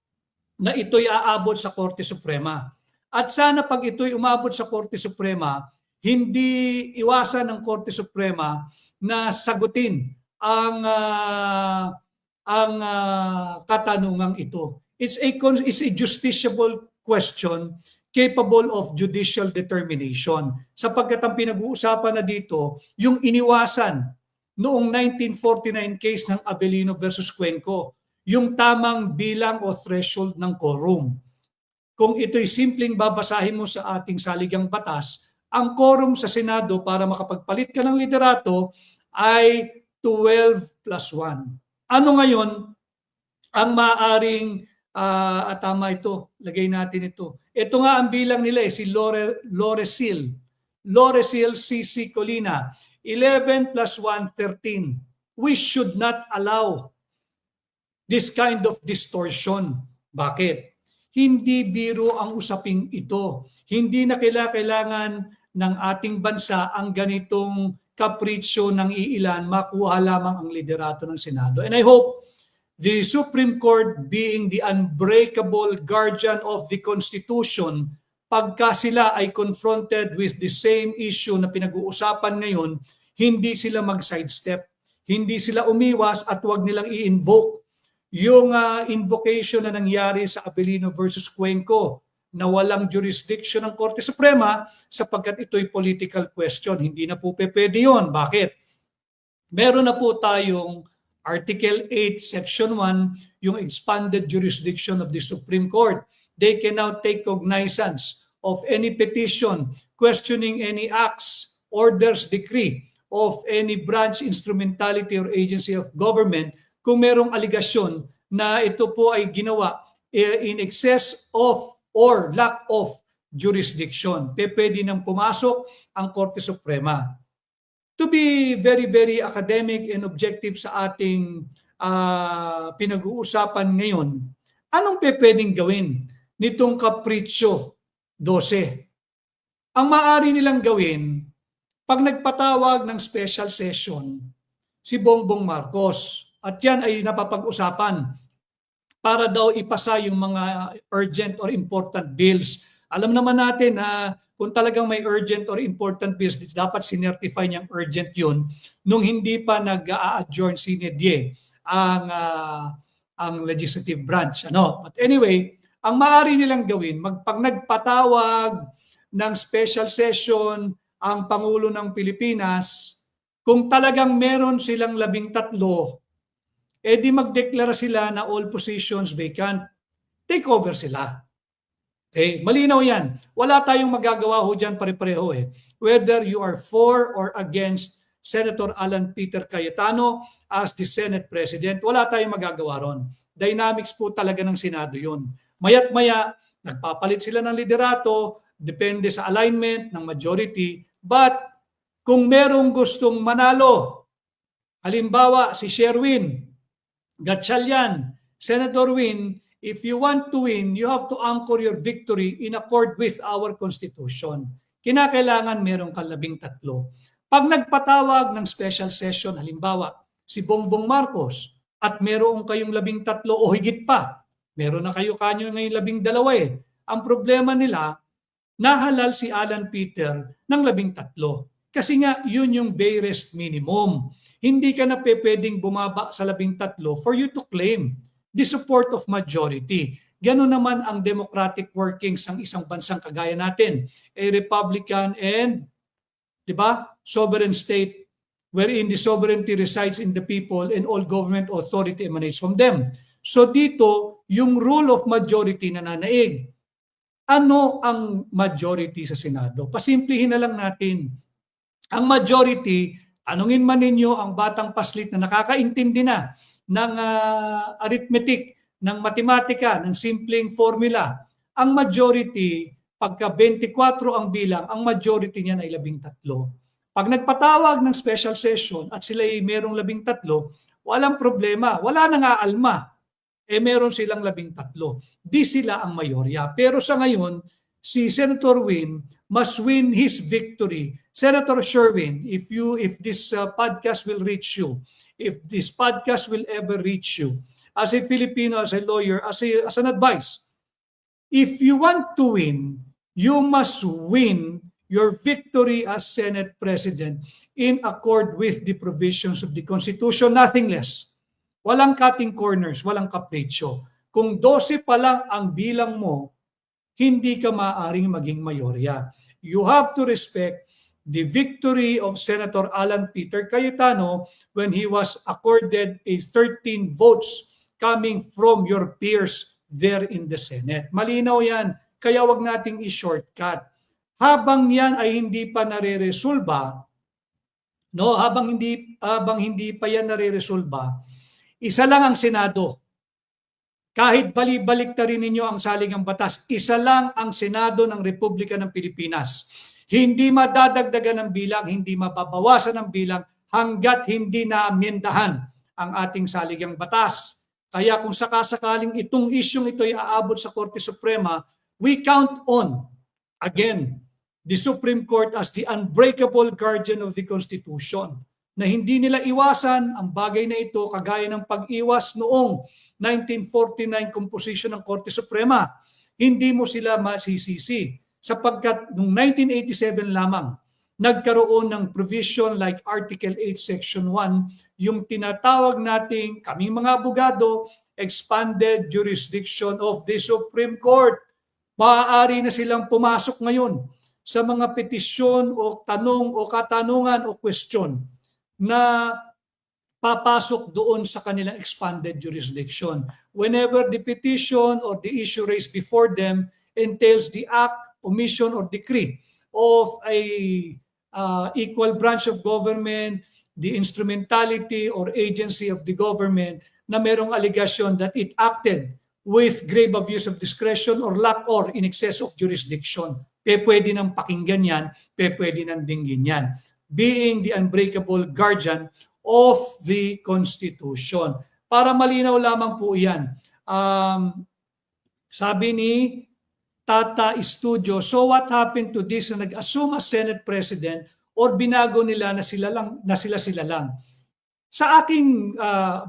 na ito'y aabot sa Korte Suprema. At sana pag ito'y umabot sa Korte Suprema, hindi iwasan ng Korte Suprema na sagutin ang katanungang ito. It's a justiciable question capable of judicial determination. Sapagkat ang pinag-uusapan na dito, yung iniwasan noong 1949 case ng Avellino versus Cuenco, yung tamang bilang o threshold ng quorum. Kung ito'y simpleng babasahin mo sa ating saligang batas, ang quorum sa Senado para makapagpalit ka ng liderato ay 12 plus 1. Ano ngayon ang maaaring tama ito, lagay natin ito. Ito nga ang bilang nila si Loresil CC Colina, 11 plus 1, 13. We should not allow this kind of distortion. Bakit? Hindi biro ang usaping ito. Hindi na kailangan ng ating bansa ang ganitong kapritsyo ng iilan, makuha lamang ang liderato ng Senado. And I hope the Supreme Court, being the unbreakable guardian of the Constitution, pagka sila ay confronted with the same issue na pinag-uusapan ngayon, hindi sila mag-sidestep, hindi sila umiwas at huwag nilang i-invoke yung invocation na nangyari sa Avellino versus Cuenco na walang jurisdiction ng Korte Suprema sapagkat ito'y political question. Hindi na po pwede yun. Bakit? Meron na po tayong Article 8, Section 1, yung expanded jurisdiction of the Supreme Court. They can now take cognizance of any petition questioning any acts, orders, decree of any branch, instrumentality, or agency of government kung merong aligasyon na ito po ay ginawa in excess of or lack of jurisdiction. Pwede nang pumasok ang Korte Suprema. To be very, very academic and objective sa ating pinag-uusapan ngayon, anong pwedeng gawin nitong Kapritsyo 12? Ang maaari nilang gawin, pag nagpatawag ng special session si Bongbong Marcos, at yan ay napapag-usapan para daw ipasa yung mga urgent or important bills. Alam naman natin na kung talagang may urgent or important business, dapat sinertify niyang urgent yun nung hindi pa nag-a-adjourn sine die ang legislative branch. But anyway, ang maaari nilang gawin, pag nagpatawag ng special session ang Pangulo ng Pilipinas, kung talagang meron silang 13, di magdeklara sila na all positions vacant. Take over sila. Okay, malinaw yan. Wala tayong magagawa ho dyan pare-pareho Whether you are for or against Senator Alan Peter Cayetano as the Senate President, wala tayong magagawa ron. Dynamics po talaga ng Senado yun. Maya't maya, nagpapalit sila ng liderato, depende sa alignment ng majority. But kung merong gustong manalo, halimbawa si Sherwin Gatchalian, Senator Win, if you want to win, you have to anchor your victory in accord with our Constitution. Kinakailangan merong 13. Pag nagpatawag ng special session, halimbawa, si Bongbong Marcos, at meron kayong 13 o higit pa, meron na kayo kanyo ngayon 12 Ang problema nila, nahalal si Alan Peter ng 13. Kasi nga, yun yung barest minimum. Hindi ka na pwedeng bumaba sa 13 for you to claim the support of majority. Gano'n naman ang democratic workings ng isang bansang kagaya natin. A republican and, di ba, sovereign state wherein the sovereignty resides in the people and all government authority emanates from them. So dito, yung rule of majority na nanaig. Ano ang majority sa Senado? Pasimplihin na lang natin. Ang majority, tanungin man ninyo ang batang paslit na nakakaintindi na ng arithmetic, ng matematika, ng simpleng formula. Ang majority, pagka 24 ang bilang, ang majority niyan ay 13. Pag nagpatawag ng special session at sila ay merong 13, walang problema, wala nang aalma. Meron silang 13. Di sila ang mayorya. Pero sa ngayon, si Senator Win must win his victory. Senator Sherwin, if this podcast will reach you, if this podcast will ever reach you, as a Filipino, as a lawyer, as an advice, if you want to win, you must win your victory as Senate President in accord with the provisions of the Constitution, nothing less. Walang cutting corners, walang kapritsyo. Kung 12 pa lang ang bilang mo, hindi ka maaaring maging mayorya. You have to respect the victory of Senator Alan Peter Cayetano when he was accorded a 13 votes coming from your peers there in the Senate. Malinaw yan, kaya wag nating i-shortcut. Habang yan ay hindi pa nare-resolba, habang hindi pa yan nare-resolba, isa lang ang Senado. Kahit balik rin ninyo ang saligang batas, isa lang ang Senado ng Republika ng Pilipinas. Hindi madadagdagan ng bilang, hindi mababawasan ng bilang hanggat hindi naamyendahan ang ating saligang batas. Kaya kung sakasakaling itong isyong ito ay aabot sa Korte Suprema, we count on, again, the Supreme Court as the unbreakable guardian of the Constitution, na hindi nila iwasan ang bagay na ito kagaya ng pag-iwas noong 1949 composition ng Korte Suprema. Hindi mo sila masisisi sapagkat noong 1987 lamang nagkaroon ng provision like Article 8 Section 1, yung tinatawag nating kaming mga abogado, expanded jurisdiction of the Supreme Court. Maaari na silang pumasok ngayon sa mga petisyon o tanong o katanungan o question na papasok doon sa kanilang expanded jurisdiction. Whenever the petition or the issue raised before them entails the act, omission, or decree of a equal branch of government, the instrumentality or agency of the government na merong allegation that it acted with grave abuse of discretion or lack or in excess of jurisdiction. Pwede nang pakinggan yan, pwede nang dinggin yan. Being the unbreakable guardian of the Constitution. Para malinaw lamang po yan. Sabi ni Tata Studio, so what happened to this na nag-assume as Senate President or binago nila na sila lang? Sa aking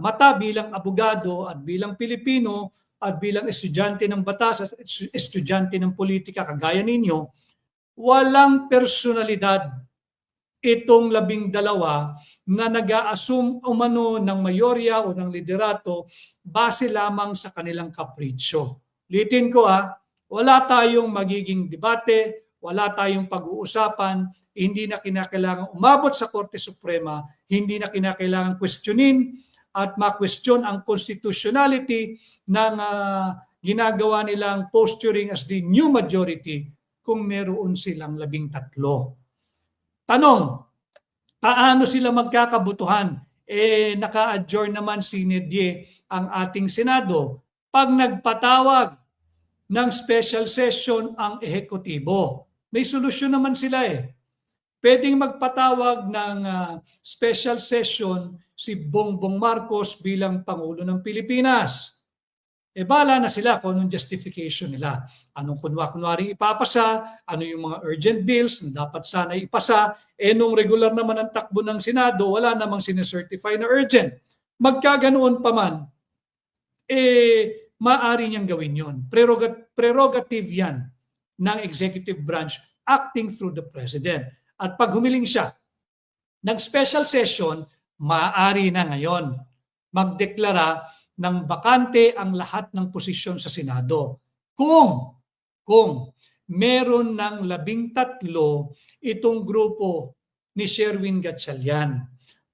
mata bilang abogado at bilang Pilipino at bilang estudyante ng batas at estudyante ng politika kagaya ninyo, walang personalidad itong 12 na nag-a-assume umano ng mayorya o ng liderato base lamang sa kanilang kapritsyo. Litin ko wala tayong magiging debate, wala tayong pag-uusapan, hindi na kinakailangan umabot sa Korte Suprema, hindi na kinakailangan questionin at ma-question ang constitutionality ng ginagawa nilang posturing as the new majority kung meron silang 13. Tanong, paano sila magkakabutuhan? Naka-adjourn naman sine die ang ating Senado. Pag nagpatawag ng special session ang ehekutibo, may solusyon naman sila Pwedeng magpatawag ng special session si Bongbong Marcos bilang Pangulo ng Pilipinas. Bala na sila kung anong justification nila. Anong kunwari ipapasa, ano yung mga urgent bills na dapat sana ipasa, nung regular naman ang takbo ng Senado, wala namang sinecertify na urgent. Magkaganoon pa man, maaari niyang gawin yun. Prerogative yan ng executive branch acting through the President. At pag humiling siya ng special session, maaari na ngayon magdeklara ng bakante ang lahat ng posisyon sa Senado. Kung meron ng 13 itong grupo ni Sherwin Gatchalian.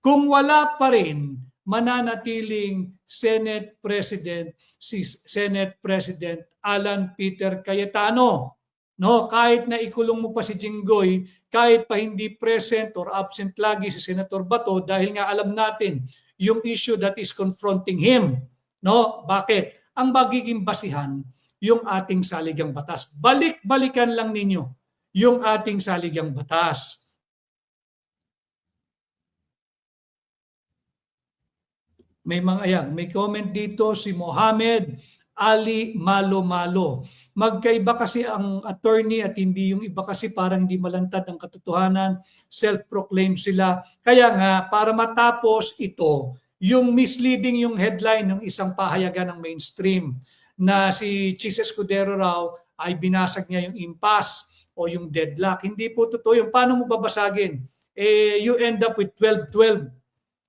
Kung wala pa rin, mananatiling Senate President si Senate President Alan Peter Cayetano. No, kahit na ikulong mo pa si Jinggoy, kahit pa hindi present or absent lagi si Senator Bato dahil nga alam natin yung issue that is confronting him. No, bakit? Ang magiging basihan yung ating saligang batas. Balik-balikan lang ninyo yung ating saligang batas. May comment dito si Mohamed Ali Malo. Magkaiba kasi ang attorney at hindi yung iba kasi parang hindi malantad ang katotohanan, self-proclaimed sila. Kaya nga, para matapos ito, yung misleading yung headline ng isang pahayagan ng mainstream na si Chis Escudero raw ay binasag niya yung impasse o yung deadlock. Hindi po totoo yung paano mo babasagin? You end up with 12-12.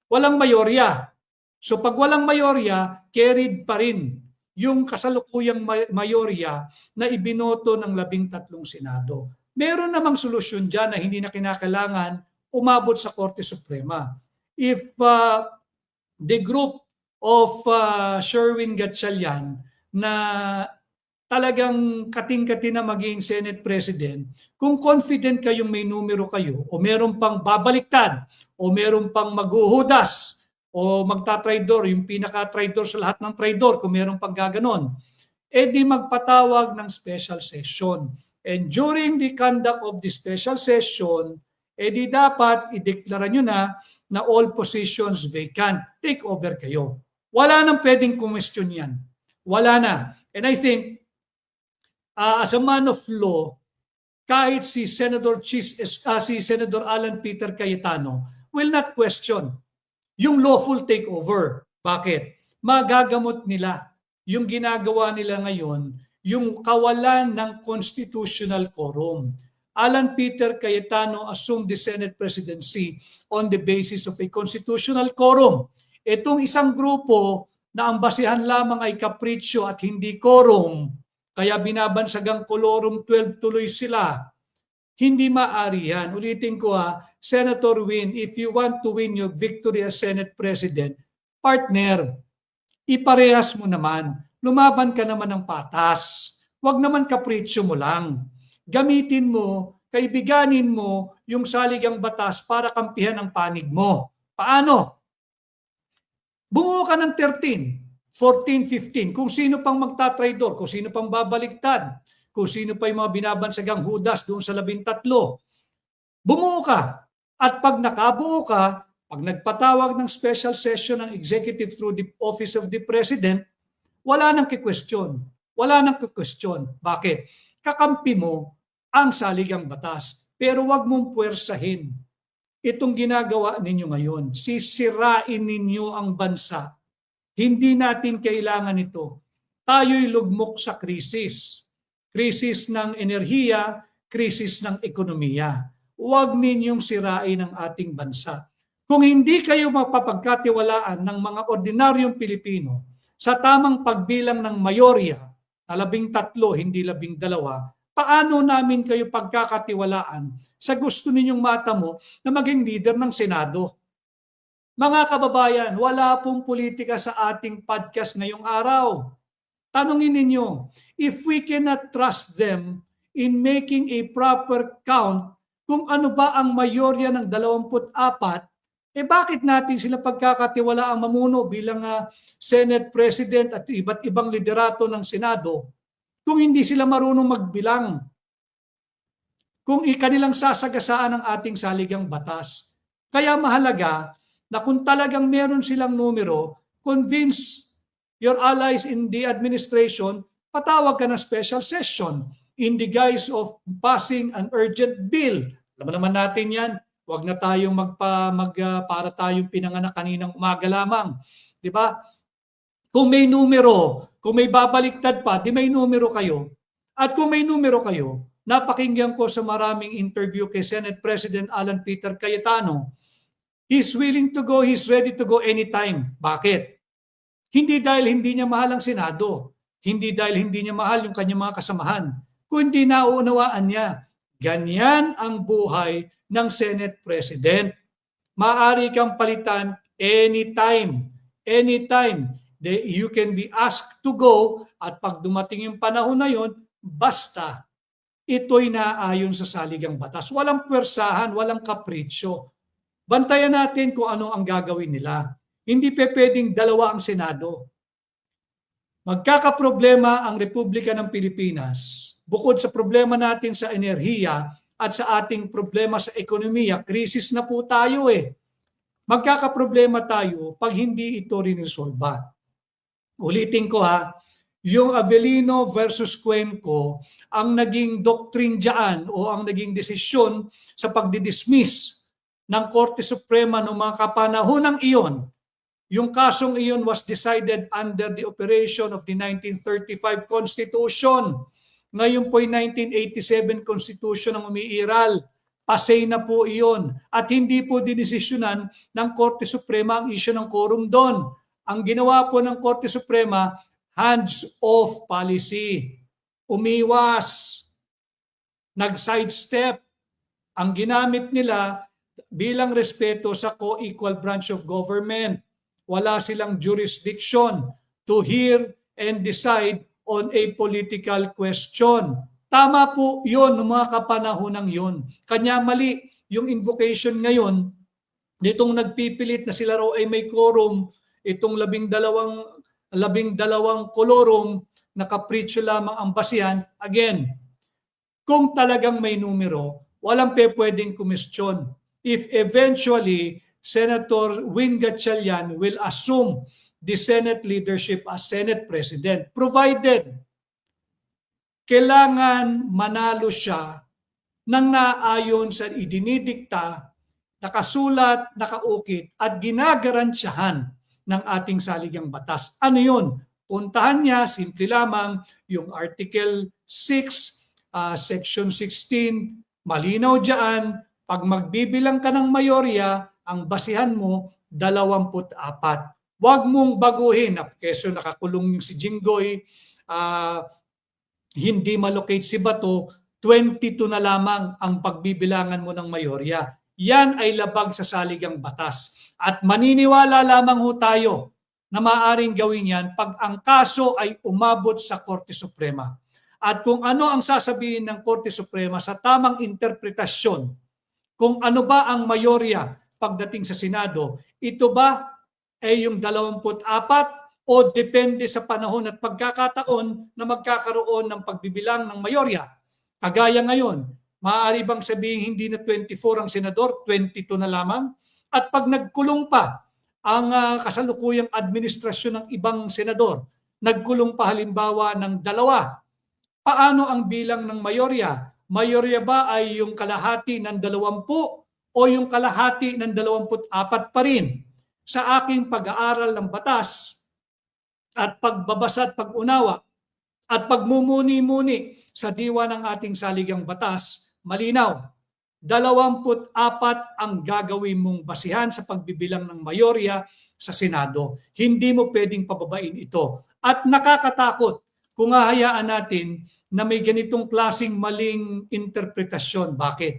Walang mayorya. So pag walang mayorya, carried pa rin yung kasalukuyang mayorya na ibinoto ng 13 Senado. Meron namang solusyon dyan na hindi na kinakailangan umabot sa Korte Suprema. If the group of Sherwin Gatchalian na talagang kating-kati na maging Senate President, kung confident kayong may numero kayo o meron pang babaliktad o meron pang maghuhudas o magta-traidor, yung pinaka-traidor sa lahat ng traidor kung meron pang gaganon, di magpatawag ng special session. And during the conduct of the special session, di dapat ideklara nyo na all positions vacant. Take over kayo. Wala nang pwedeng kumestyon yan. Wala na. And I think, as a man of law, kahit si Senator Alan Peter Cayetano will not question yung lawful takeover. Bakit? Magagamot nila yung ginagawa nila ngayon, yung kawalan ng constitutional quorum. Alan Peter Cayetano assumed the Senate presidency on the basis of a constitutional quorum. Itong isang grupo na ang basihan lamang ay kapritsyo at hindi quorum, kaya binabansagang quorum 12 tuloy sila. Hindi maaari yan. Ulitin ko Senator Win, if you want to win your victory as Senate President, partner, iparehas mo naman. Lumaban ka naman ng patas. Huwag naman kapritsyo mo lang. Gamitin mo, kaibiganin mo yung saligang batas para kampihan ang panig mo. Paano? Bumuo ka ng 13, 14, 15, kung sino pang magtatraidor, kung sino pang babaliktad, kung sino pa yung mga binabansagang hudas doon sa 13. Bumuo ka. At pag nakabuo ka, pag nagpatawag ng special session ng executive through the office of the president, wala nang kikwestiyon. Wala nang kikwestiyon. Bakit? Kakampi mo ang saligang batas. Pero wag mong puwersahin. Itong ginagawa ninyo ngayon, sisirain ninyo ang bansa. Hindi natin kailangan ito. Tayo'y lugmok sa krisis. Krisis ng enerhiya, krisis ng ekonomiya. Huwag ninyong sirain ang ating bansa. Kung hindi kayo mapapagkatiwalaan ng mga ordinaryong Pilipino sa tamang pagbilang ng mayorya, na 13, hindi 12, paano namin kayo pagkakatiwalaan sa gusto ninyong matamo na maging leader ng Senado? Mga kababayan, wala pong politika sa ating podcast ngayong araw. Tanungin ninyo, if we cannot trust them in making a proper count kung ano ba ang mayorya ng 24, bakit natin sila pagkakatiwala ang mamuno bilang Senate President at iba't ibang liderato ng Senado kung hindi sila marunong magbilang? Kung kanilang sasagasaan ang ating saligang batas. Kaya mahalaga na kung talagang meron silang numero, convince your allies in the administration, patawag ka ng special session in the guise of passing an urgent bill. Alam naman natin yan. Huwag na tayong para tayong pinanganak kaninang umaga lamang. Di ba? Kung may numero, kung may babaliktad pa, di may numero kayo. At kung may numero kayo, napakinggan ko sa maraming interview kay Senate President Alan Peter Cayetano. He's willing to go, he's ready to go anytime. Bakit? Hindi dahil hindi niya mahal ang Senado. Hindi dahil hindi niya mahal yung kanyang mga kasamahan. Kundi nauunawaan niya. Ganyan ang buhay ng Senate President. Maaari kang palitan anytime. Anytime. You can be asked to go at pag dumating yung panahon na yon, basta ito'y naayon sa saligang batas. Walang pwersahan, walang kapritsyo. Bantayan natin kung ano ang gagawin nila. Hindi pwedeng dalawa ang Senado. Magkakaproblema ang Republika ng Pilipinas. Bukod sa problema natin sa enerhiya at sa ating problema sa ekonomiya, krisis na po tayo Magkakaproblema tayo pag hindi ito rinresolba. Ulitin ko yung Avellino versus Cuenco, ang naging doctrine dyan o ang naging desisyon sa pagdidismiss ng Korte Suprema noong mga kapanahon ng iyon. Yung kasong iyon was decided under the operation of the 1935 Constitution. Ngayon po'y 1987 Constitution ang umiiral. Pasay na po iyon. At hindi po dinesisyonan ng Korte Suprema ang issue ng quorum doon. Ang ginawa po ng Korte Suprema, hands-off policy. Umiwas. Nag-sidestep. Ang ginamit nila bilang respeto sa co-equal branch of government. Wala silang jurisdiction to hear and decide on a political question. Tama po yun ng mga kapanahonang yun. Kanya mali yung invocation ngayon, nitong nagpipilit na sila raw ay may quorum, itong 12 kolorum, nakapritsyo lamang ang basihan. Again, kung talagang may numero, walang pwedeng kumestyon. If eventually, Senator Win Gatchalian will assume the Senate leadership as Senate President, provided kailangan manalo siya ng naayon sa idinidikta, nakasulat, nakaukit at ginagarantiyahan ng ating saligang batas. Ano yun? Puntahan niya, simple lamang, yung Article 6, Section 16, malinaw dyan, pag magbibilang ka ng mayorya, ang basihan mo, 24. Huwag mong baguhin. Keso nakakulong yung si Jinggoy, hindi malocate si Bato, 22 na lamang ang pagbibilangan mo ng mayorya. Yan ay labag sa saligang batas. At maniniwala lamang ho tayo na maaaring gawin yan pag ang kaso ay umabot sa Korte Suprema. At kung ano ang sasabihin ng Korte Suprema sa tamang interpretasyon, kung ano ba ang mayorya pagdating sa Senado, ito ba ay yung 24 o depende sa panahon at pagkakataon na magkakaroon ng pagbibilang ng mayorya? Kagaya ngayon, maaari bang sabihin hindi na 24 ang senador, 22 na lamang? At pag nagkulong pa ang kasalukuyang administrasyon ng ibang senador, nagkulong pa halimbawa ng 2, paano ang bilang ng mayorya? Mayorya ba ay yung kalahati ng 20 o yung kalahati ng 24 pa rin? Sa aking pag-aaral ng batas at pagbabasa at pag-unawa, At pagmumuni-muni sa diwa ng ating saligang batas, malinaw, 24 ang gagawin mong basihan sa pagbibilang ng mayorya sa Senado. Hindi mo pwedeng pababain ito. At nakakatakot kung hahayaan natin na may ganitong klaseng maling interpretasyon. Bakit?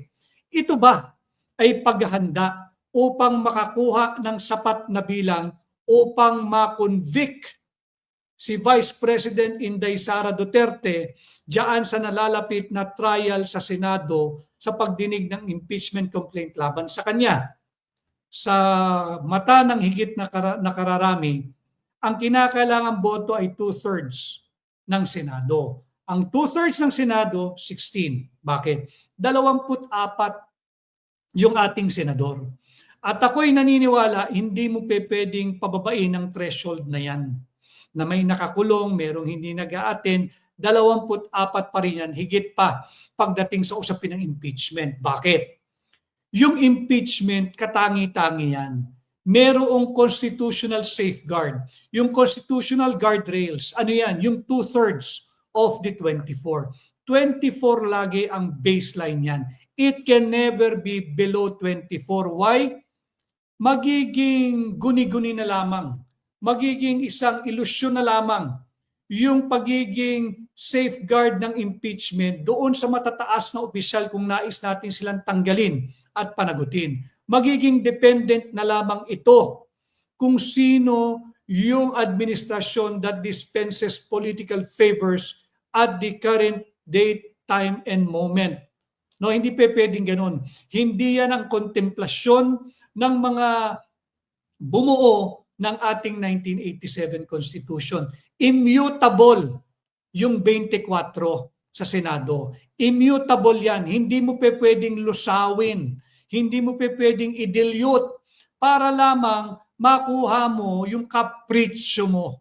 Ito ba ay paghahanda upang makakuha ng sapat na bilang upang ma-convict si Vice President Inday Sara Duterte diyan sa nalalapit na trial sa Senado sa pagdinig ng impeachment complaint laban sa kanya? Sa mata ng higit na nakararami, ang kinakailangang boto ay 2/3 ng Senado. Ang 2/3 ng Senado, 16. Bakit? 24 yung ating senador. At ako'y naniniwala, hindi mo pwedeng pababain ang threshold na yan. Na may nakakulong, merong hindi nag-a-attend, 24 pa rin yan, higit pa pagdating sa usapin ng impeachment. Bakit? Yung impeachment, katangi-tangi yan. Merong constitutional safeguard. Yung constitutional guardrails, ano yan? Yung 2/3 of the 24. 24 lagi ang baseline yan. It can never be below 24. Why? Magiging guni-guni na lamang. Magiging isang ilusyon na lamang yung pagiging safeguard ng impeachment doon sa matataas na opisyal kung nais natin silang tanggalin at panagutin. Magiging dependent na lamang ito kung sino yung administrasyon that dispenses political favors at the current date, time, and moment. No, hindi pwedeng ganun. Hindi yan ang kontemplasyon ng mga bumuo ng ating 1987 Constitution. Immutable yung 24 sa Senado. Immutable yan. Hindi mo pwedeng lusawin. Hindi mo pwedeng i-dilute para lamang makuha mo yung kapritsyo mo.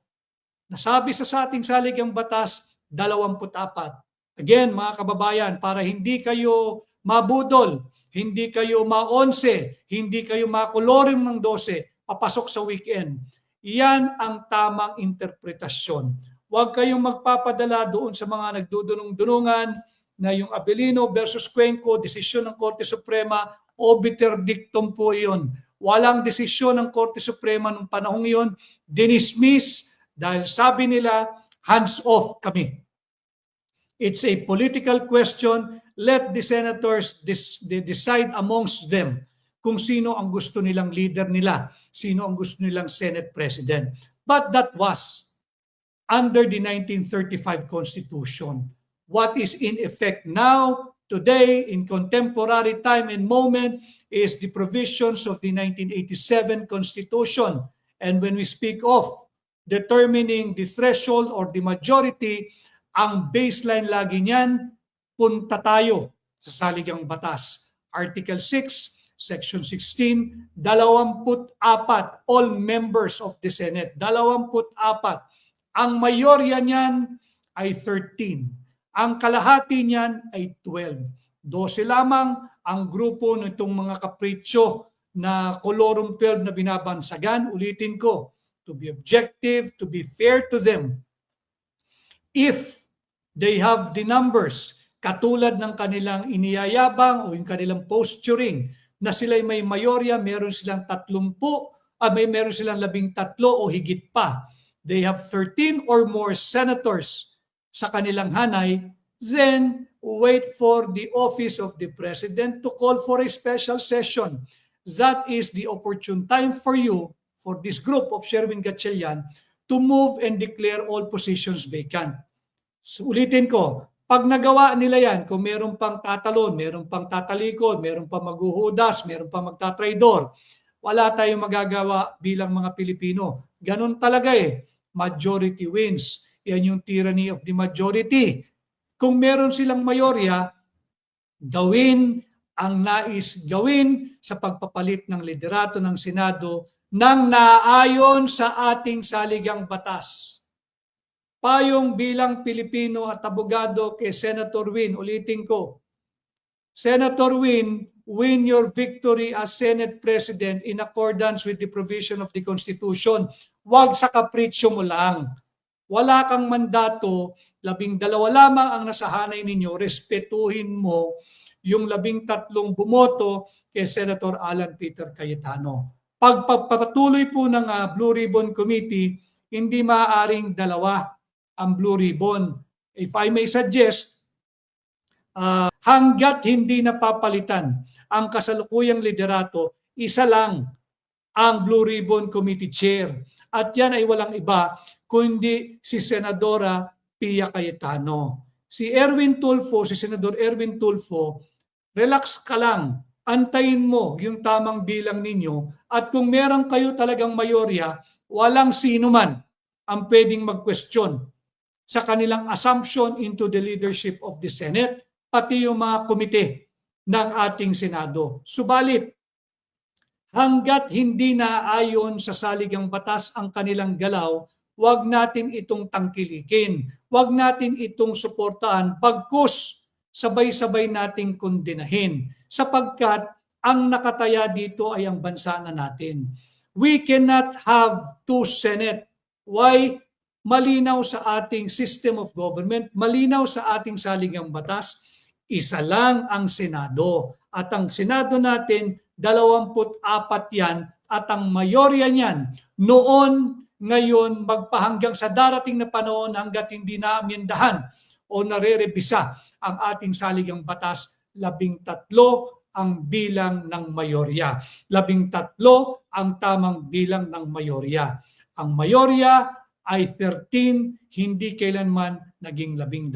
Nasabi sa ating saligang batas, 24. Again, mga kababayan, para hindi kayo mabudol, hindi kayo ma-11, hindi kayo makolorim ng 12, papasok sa weekend. Iyan ang tamang interpretasyon. Huwag kayong magpapadala doon sa mga nagdudunong-dunungan na yung Abilino versus Cuenco, desisyon ng Korte Suprema, obiter dictum po iyon. Walang desisyon ng Korte Suprema nung panahong iyon, dinismiss dahil sabi nila, hands off kami. It's a political question. Let the senators decide amongst them kung sino ang gusto nilang leader nila, sino ang gusto nilang Senate President. But that was under the 1935 Constitution. What is in effect now, today, in contemporary time and moment, is the provisions of the 1987 Constitution. And when we speak of determining the threshold or the majority, ang baseline lagi niyan, punta tayo sa saligang batas. Article 6, Section 16, 24, all members of the Senate, 24. Ang mayorya niyan ay 13. Ang kalahati niyan ay 12. 12 lamang ang grupo nitong mga kapritsyo na kolorum 12 na binabansagan. Ulitin ko, to be objective, to be fair to them. If they have the numbers, katulad ng kanilang iniyayabang o yung kanilang posturing, na sila'y may mayorya, meron silang 30, meron silang 13 o higit pa. They have 13 or more senators sa kanilang hanay, then wait for the office of the president to call for a special session. That is the opportune time for you, for this group of Sherwin Gatchalian, to move and declare all positions vacant. So, ulitin ko, pag nagawa nila yan, kung meron pang tatalon, meron pang tatalikod, meron pang maghuhudas, meron pang magtatraidor, wala tayong magagawa bilang mga Pilipino. Ganon talaga eh. Majority wins. Yan yung tyranny of the majority. Kung meron silang mayorya, gawin ang nais gawin sa pagpapalit ng liderato ng Senado nang naayon sa ating saligang batas. Payong bilang Pilipino at abogado kay Senator Win, ulitin ko, Senator Win, win your victory as Senate President in accordance with the provision of the Constitution. Huwag sa kapritsyo mo lang. wala kang mandato, 12 lamang ang nasahanay ninyo, respetuhin mo yung 13 bumoto kay Senator Alan Peter Cayetano. Pagpapatuloy po ng Blue Ribbon Committee, hindi maaaring dalawa ang Blue Ribbon. If I may suggest, hanggat hindi napapalitan ang kasalukuyang liderato, isa lang ang Blue Ribbon Committee Chair. At yan ay walang iba kundi si Senadora Pia Cayetano. Si Senador Erwin Tulfo, relax ka lang, antayin mo yung tamang bilang ninyo at kung meron kayo talagang mayorya, walang sino man ang pwedeng mag-question sa kanilang assumption into the leadership of the Senate, pati yung mga komite ng ating Senado. Subalit, hanggat hindi naaayon sa saligang batas ang kanilang galaw, wag natin itong tangkilikin. Wag natin itong suportahan, bagkus sabay-sabay nating kondenahin. Sapagkat ang nakataya dito ay ang bansa na natin. We cannot have two Senate. Why? Malinaw sa ating system of government, malinaw sa ating saligang batas, isa lang ang Senado. At ang Senado natin, 24 yan at ang mayorya niyan noon, ngayon, magpahanggang sa darating na panahon hanggat hindi naamyendahan o nare-rebisa ang ating saligang batas, 13 ang bilang ng mayorya. 13 ang tamang bilang ng mayorya. Ang mayorya ay 13, hindi kailanman naging 12.